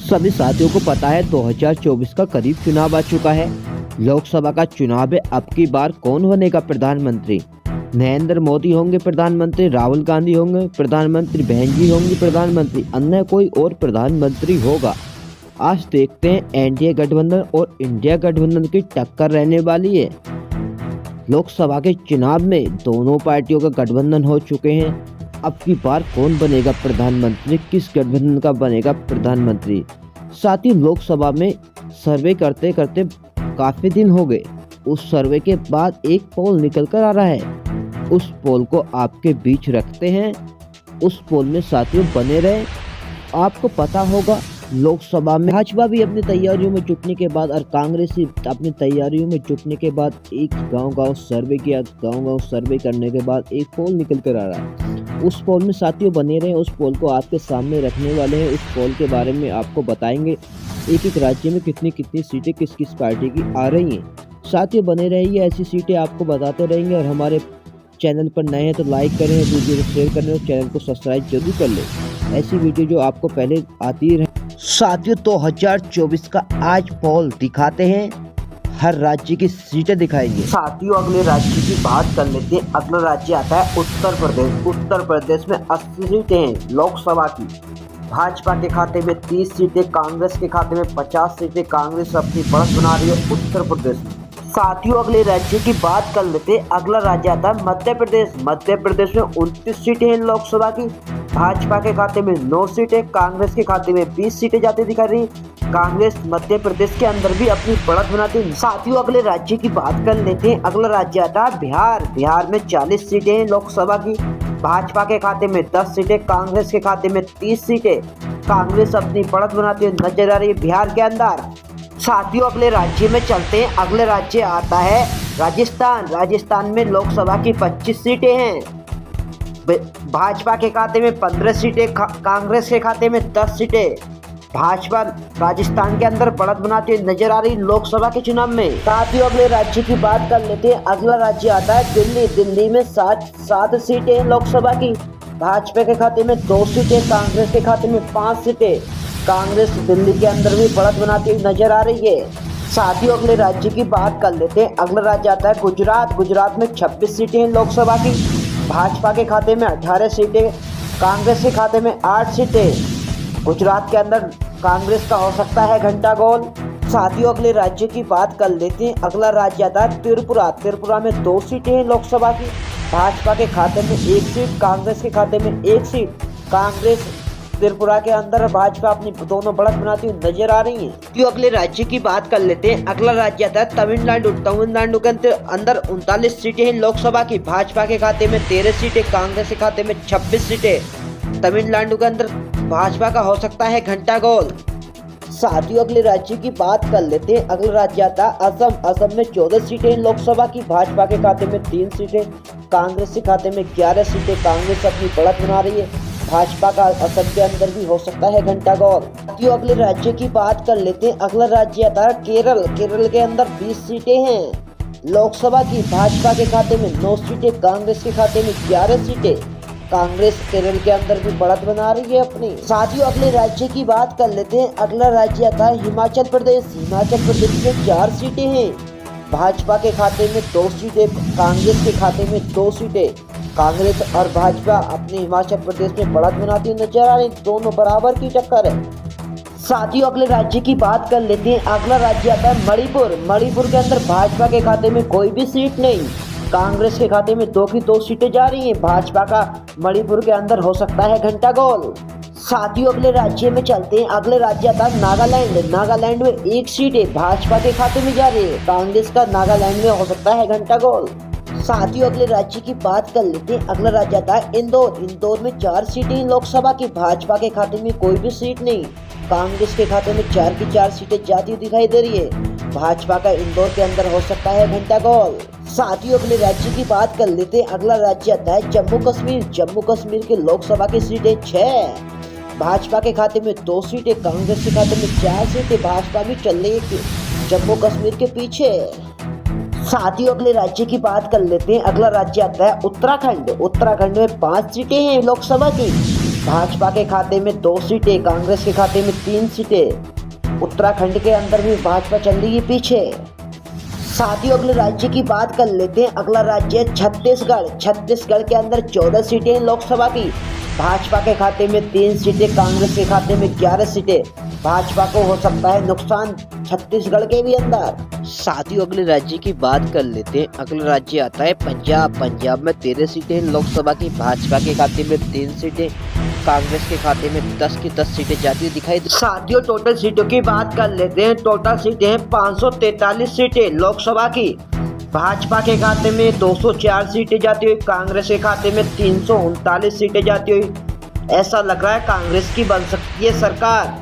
सभी साथियों को पता है 2024 का करीब चुनाव आ चुका है। लोकसभा का चुनाव है। अब की बार कौन बनेगा प्रधानमंत्री? नरेंद्र मोदी होंगे प्रधानमंत्री, राहुल गांधी होंगे प्रधानमंत्री, बहन जी होंगी प्रधानमंत्री, अन्य कोई और प्रधानमंत्री होगा? आज देखते हैं एनडीए गठबंधन और इंडिया गठबंधन की टक्कर रहने वाली है। लोकसभा के चुनाव में दोनों पार्टियों का गठबंधन हो चुके हैं। अब की बार कौन बनेगा प्रधानमंत्री, किस गठबंधन का बनेगा प्रधानमंत्री? साथ ही लोकसभा में सर्वे करते करते काफी दिन हो गए। उस सर्वे के बाद एक पोल निकल कर आ रहा है। उस पोल को आपके बीच रखते हैं। उस पोल में साथियों बने रहे। आपको पता होगा लोकसभा में भाजपा भी अपनी तैयारियों में जुटने के बाद और कांग्रेस भी अपनी तैयारियों में जुटने के बाद एक गांव-गांव सर्वे किया। गांव-गांव सर्वे करने के बाद एक पोल निकल कर आ रहा है। उस पोल में साथियों बने रहे। उस पोल को आपके सामने रखने वाले हैं। उस पोल के बारे में आपको बताएंगे एक एक राज्य में कितनी कितनी सीटें किस किस पार्टी की आ रही हैं। साथियों बने रहिए, ऐसी सीटें आपको बताते रहेंगे। और हमारे चैनल पर नए हैं तो लाइक करें, वीडियो को शेयर करें और चैनल को सब्सक्राइब जरूर कर लें। ऐसी वीडियो जो आपको पहले आती रहे। साथियों 2024 का आज पोल दिखाते हैं। हर राज्य की सीटें दिखाएंगे। साथियों अगले राज्य की बात कर लेते हैं। अगला राज्य आता है उत्तर प्रदेश। उत्तर प्रदेश में 80 सीटें हैं लोकसभा की। भाजपा के खाते में 30 सीटें, कांग्रेस के खाते में 50 सीटें। कांग्रेस अपनी बढ़त बना रही है उत्तर प्रदेश में। साथियों अगले राज्य की बात कर लेते हैं। अगला राज्य आता है मध्य प्रदेश। मध्य प्रदेश में 29 सीटें हैं लोकसभा की। भाजपा के खाते में 9 सीटें, कांग्रेस के खाते में 20 सीटें जाती दिखा रही। कांग्रेस मध्य प्रदेश के अंदर भी अपनी बढ़त बनाती है। साथियों अगले राज्य की बात कर लेते हैं। अगला राज्य आता है बिहार। बिहार में 40 सीटें हैं लोकसभा की। भाजपा के खाते में 10 सीटें, कांग्रेस के खाते में 30 सीटें। कांग्रेस अपनी बढ़त बनाती हुई नजर आ रही है बिहार के अंदर। साथियों अगले राज्य में चलते हैं। अगले राज्य आता है राजस्थान। राजस्थान में लोकसभा की 25 सीटें हैं। भाजपा के खाते में 15 सीटें, कांग्रेस के खाते में 10 सीटें। भाजपा राजस्थान के अंदर बढ़त बनाती हुई नजर आ रही लोकसभा के चुनाव में। साथियों अगले राज्य की बात कर लेते हैं। अगला राज्य आता है दिल्ली। दिल्ली में 7 सीटें हैं लोकसभा की। भाजपा के खाते में 2 सीटें, कांग्रेस के खाते में 5 सीटें। कांग्रेस दिल्ली के अंदर भी बढ़त बनाती हुई नजर आ रही है। साथियों अगले राज्य की बात कर लेते हैं। अगला राज्य आता है गुजरात। गुजरात में 26 सीटें हैं लोकसभा की। भाजपा के खाते में 18 सीटें, कांग्रेस के खाते में 8 सीटें। गुजरात के अंदर कांग्रेस का हो सकता है घंटा गोल। साथियों अगले राज्य की बात कर लेते हैं। अगला राज्य आता है त्रिपुरा। त्रिपुरा में 2 सीटें हैं लोकसभा की। भाजपा के खाते में 1 सीट, कांग्रेस के खाते में 1 सीट। कांग्रेस त्रिपुरा के अंदर भाजपा अपनी दोनों बढ़त बनाती हुई नजर आ रही है। तो अगले राज्य की बात कर लेते हैं। अगला राज्य आता है तमिलनाडु। तमिलनाडु के अंदर 39 सीटें हैं लोकसभा की। भाजपा के खाते में 13 सीटें, कांग्रेस के खाते में 26 सीटें। तमिलनाडु के अंदर भाजपा का हो सकता है घंटा गोल। साथियों अगले राज्य की बात कर लेते हैं। अगला राज्य आता है असम। असम में 14 सीटें हैं लोकसभा की। भाजपा के खाते में 3 सीटें, कांग्रेस के खाते में 11 सीटें। कांग्रेस अपनी बढ़त बना रही है। भाजपा का असम के अंदर भी हो सकता है घंटा गोल। साथियों अगले राज्य की बात कर लेते हैं। अगला राज्य आता है केरल। केरल के अंदर 20 सीटें हैं लोकसभा की। भाजपा के खाते में 9 सीटें, कांग्रेस के खाते में 11 सीटें। कांग्रेस केरल के अंदर भी बढ़त बना रही है अपनी। साथियों अगले राज्य की बात कर लेते हैं। अगला राज्य आता है हिमाचल प्रदेश। हिमाचल प्रदेश में 4 सीटें हैं। भाजपा के खाते में 2 सीटें, कांग्रेस के खाते में 2 सीटें। कांग्रेस और भाजपा अपने हिमाचल प्रदेश में बढ़त बनाती हुई नजर आ रही। दोनों बराबर की टक्कर है। साथियों अगले राज्य की बात कर लेते हैं। अगला राज्य आता है मणिपुर। मणिपुर के अंदर भाजपा के खाते में कोई भी सीट नहीं। कांग्रेस के खाते में 2 की 2 सीटें जा रही हैं। भाजपा का मणिपुर के अंदर हो सकता है घंटा गोल। साथियों अगले राज्य में चलते हैं। अगले राज्य आता है नागालैंड। नागालैंड में 1 सीट है, भाजपा के खाते में जा रही है। कांग्रेस का नागालैंड में हो सकता है घंटा गोल। साथियों अगले राज्य की बात कर लेते हैं। अगला राज्य आता है इंदौर। इंदौर में 4 सीटें लोकसभा की। भाजपा के खाते में कोई भी सीट नहीं। कांग्रेस के खाते में 4 की 4 सीटें जाती दिखाई दे रही है। भाजपा का इंदौर के अंदर हो सकता है घंटा गोल। साथियों अगले राज्य की बात कर लेते हैं। अगला राज्य आता है जम्मू कश्मीर। जम्मू कश्मीर के लोकसभा की सीटें 6। भाजपा के खाते में 2 सीटें, कांग्रेस के खाते में 4 सीटें। भाजपा भी चल रही है जम्मू कश्मीर के पीछे। साथियों अगले राज्य की बात कर लेते हैं। अगला राज्य आता है उत्तराखंड। उत्तराखंड में 5 सीटें हैं लोकसभा की। भाजपा के खाते में 2 सीटें, कांग्रेस के खाते में 3 सीटें। उत्तराखंड के अंदर भी भाजपा चल रही है पीछे। साथियों, अगले राज्य की बात कर लेते हैं। अगला राज्य है छत्तीसगढ़। छत्तीसगढ़ के अंदर 14 सीटें लोकसभा की। भाजपा के खाते में 3 सीटें, कांग्रेस के खाते में 11 सीटें। भाजपा को हो सकता है नुकसान छत्तीसगढ़ के भी अंदर। साथियों, अगले राज्य की बात कर लेते हैं। अगला राज्य आता है पंजाब। पंजाब में 13 सीटें लोकसभा की। भाजपा के खाते में 3 सीटें, कांग्रेस के खाते में 10 की 10 सीटें जाती हुई दिखाई। साथियों, टोटल सीटों की बात कर लेते हैं। टोटल सीटें हैं 543 सीटें लोकसभा की। भाजपा के खाते में 204 सीटें जाती हुई, कांग्रेस के खाते में 339 सीटें जाती हुई। ऐसा लग रहा है कांग्रेस की बन सकती है सरकार।